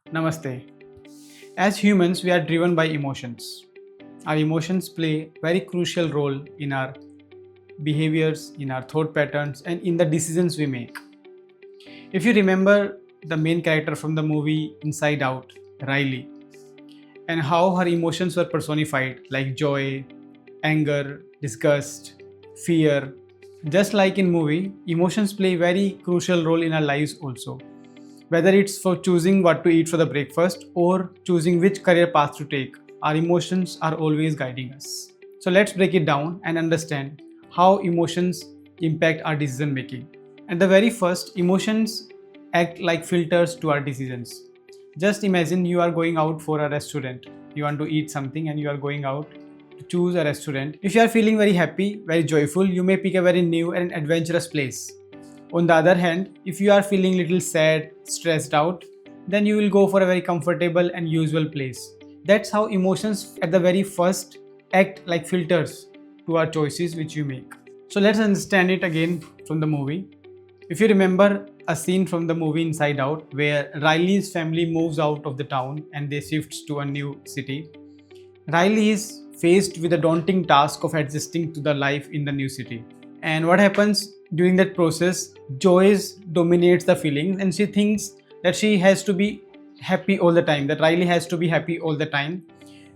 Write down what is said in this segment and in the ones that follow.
Namaste. As humans, we are driven by emotions. Our emotions play a very crucial role in our behaviors, in our thought patterns, and in the decisions we make. If you remember the main character from the movie Inside Out, Riley, and how her emotions were personified like joy, anger, disgust, fear. Just like in movie, emotions play a very crucial role in our lives also. Whether it's for choosing what to eat for the breakfast or choosing which career path to take, our emotions are always guiding us. So let's break it down and understand how emotions impact our decision making. At the very first, emotions act like filters to our decisions. Just imagine you are going out for a restaurant. You want to eat something and you are going out to choose a restaurant. If you are feeling very happy, very joyful, you may pick a very new and adventurous place. On the other hand, if you are feeling little sad, stressed out, then you will go for a very comfortable and usual place. That's how emotions at the very first act like filters to our choices which you make. So let's understand it again from the movie. If you remember a scene from the movie Inside Out where Riley's family moves out of the town and they shifts to a new city, Riley is faced with the daunting task of adjusting to the life in the new city. And what happens during that process? Joyce dominates the feelings and she thinks that she has to be happy all the time, that Riley has to be happy all the time,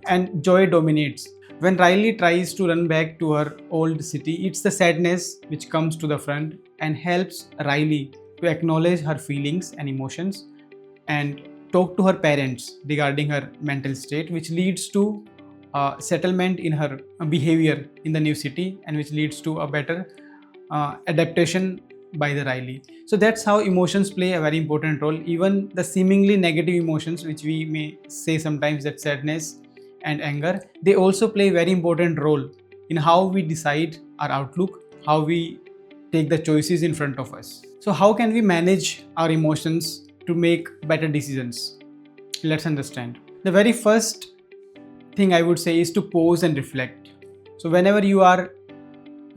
and joy dominates. When Riley tries to run back to her old city, it's the sadness which comes to the front and helps Riley to acknowledge her feelings and emotions and talk to her parents regarding her mental state, which leads to settlement in her behavior in the new city and which leads to a better adaptation by the Riley. So that's how emotions play a very important role. Even the seemingly negative emotions, which we may say sometimes that sadness and anger, they also play a very important role in how we decide our outlook, how we take the choices in front of us. So how can we manage our emotions to make better decisions? Let's understand. The very first thing I would say is to pause and reflect. So whenever you are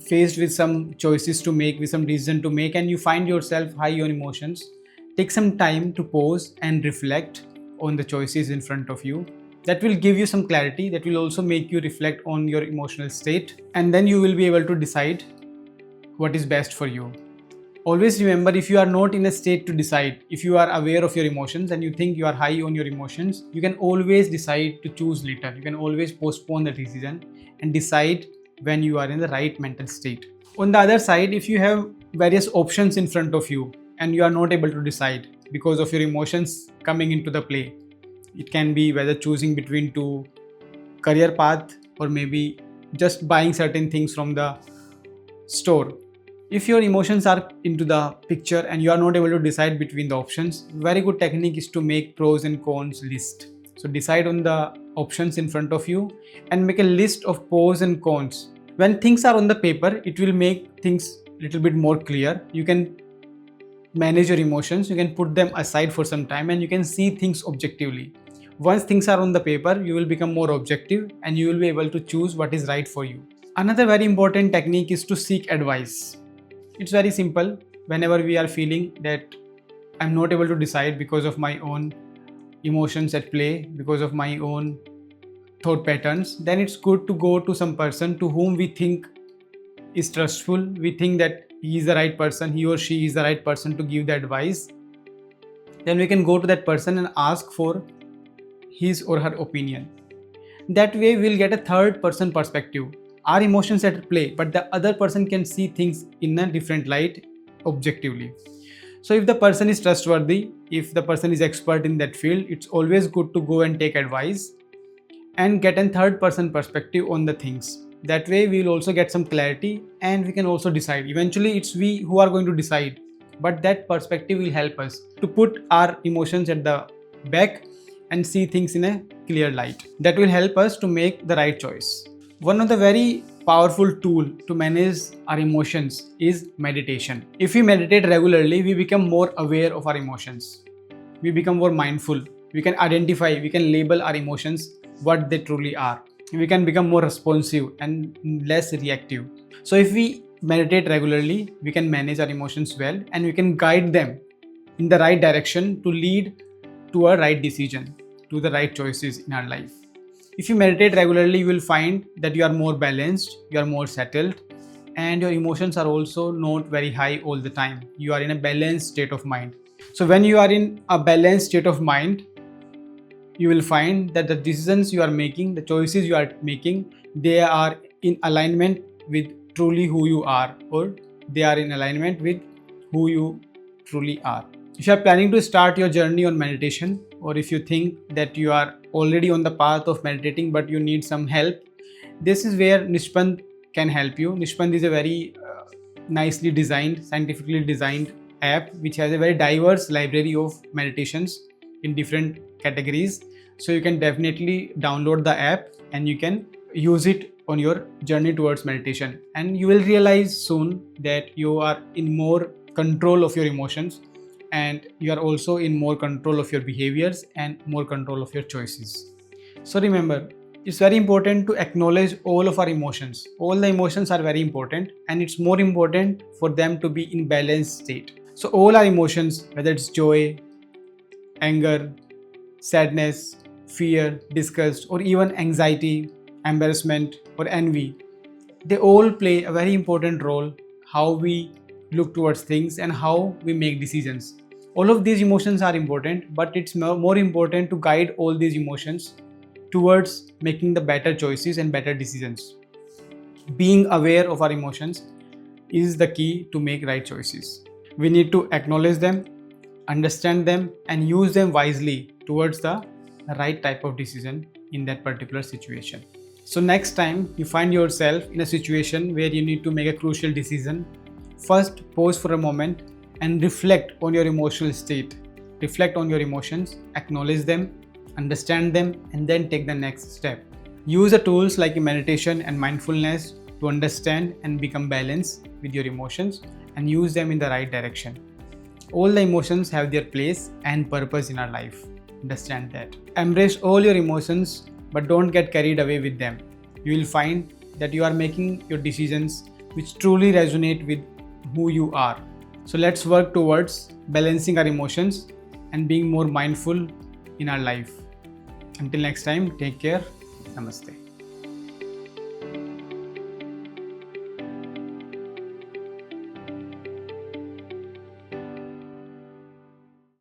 faced with some choices to make, with some decision to make, and you find yourself high on emotions, take some time to pause and reflect on the choices in front of you. That will give you some clarity, that will also make you reflect on your emotional state, and then you will be able to decide what is best for you. Always remember, if you are not in a state to decide, if you are aware of your emotions and you think you are high on your emotions, you can always decide to choose later. You can always postpone the decision and decide when you are in the right mental state. On the other side, if you have various options in front of you and you are not able to decide because of your emotions coming into the play, it can be whether choosing between two career path or maybe just buying certain things from the store. If your emotions are into the picture and you are not able to decide between the options, very good technique is to make pros and cons list. So decide on the options in front of you and make a list of pros and cons. When things are on the paper, it will make things a little bit more clear. You can manage your emotions, you can put them aside for some time and you can see things objectively. Once things are on the paper, you will become more objective and you will be able to choose what is right for you. Another very important technique is to seek advice. It's very simple. Whenever we are feeling that I'm not able to decide because of my own emotions at play, because of my own thought patterns, then it's good to go to some person to whom we think is trustful. We think that he is the right person, he or she is the right person to give the advice. Then we can go to that person and ask for his or her opinion. That way we'll get a third person perspective. Our emotions at play, but the other person can see things in a different light objectively. So if the person is trustworthy, if the person is expert in that field, it's always good to go and take advice and get a third person perspective on the things. That way we will also get some clarity and we can also decide. Eventually it's we who are going to decide, but that perspective will help us to put our emotions at the back and see things in a clear light. That will help us to make the right choice. One of the very powerful tool to manage our emotions is meditation. If we meditate regularly, we become more aware of our emotions. We become more mindful. We can identify, we can label our emotions what they truly are. We can become more responsive and less reactive. So if we meditate regularly, we can manage our emotions well and we can guide them in the right direction to lead to a right decision, to the right choices in our life. If you meditate regularly, you will find that you are more balanced, you are more settled, and your emotions are also not very high all the time. You are in a balanced state of mind. So when you are in a balanced state of mind, you will find that the decisions you are making, the choices you are making, they are in alignment with truly who you are, or they are in alignment with who you truly are. If you are planning to start your journey on meditation, or if you think that you are already on the path of meditating but you need some help, this is where Nishpand can help you. Nishpand is a very nicely designed, scientifically designed app which has a very diverse library of meditations in different categories. So you can definitely download the app and you can use it on your journey towards meditation, and you will realize soon that you are in more control of your emotions, and you are also in more control of your behaviors and more control of your choices. So remember, it's very important to acknowledge all of our emotions. All the emotions are very important, and it's more important for them to be in balanced state. So all our emotions, whether it's joy, anger, sadness, fear, disgust, or even anxiety, embarrassment, or envy, they all play a very important role how we look towards things and how we make decisions. All of these emotions are important, but it's more important to guide all these emotions towards making the better choices and better decisions. Being aware of our emotions is the key to make right choices. We need to acknowledge them, understand them, and use them wisely towards the right type of decision in that particular situation. So next time you find yourself in a situation where you need to make a crucial decision, first pause for a moment and reflect on your emotional state. Reflect on your emotions, acknowledge them, understand them, and then take the next step. Use the tools like meditation and mindfulness to understand and become balanced with your emotions, and use them in the right direction. All the emotions have their place and purpose in our life. Understand that. Embrace all your emotions, but don't get carried away with them. You will find that you are making your decisions which truly resonate with who you are. So let's work towards balancing our emotions and being more mindful in our life. Until next time, take care. Namaste.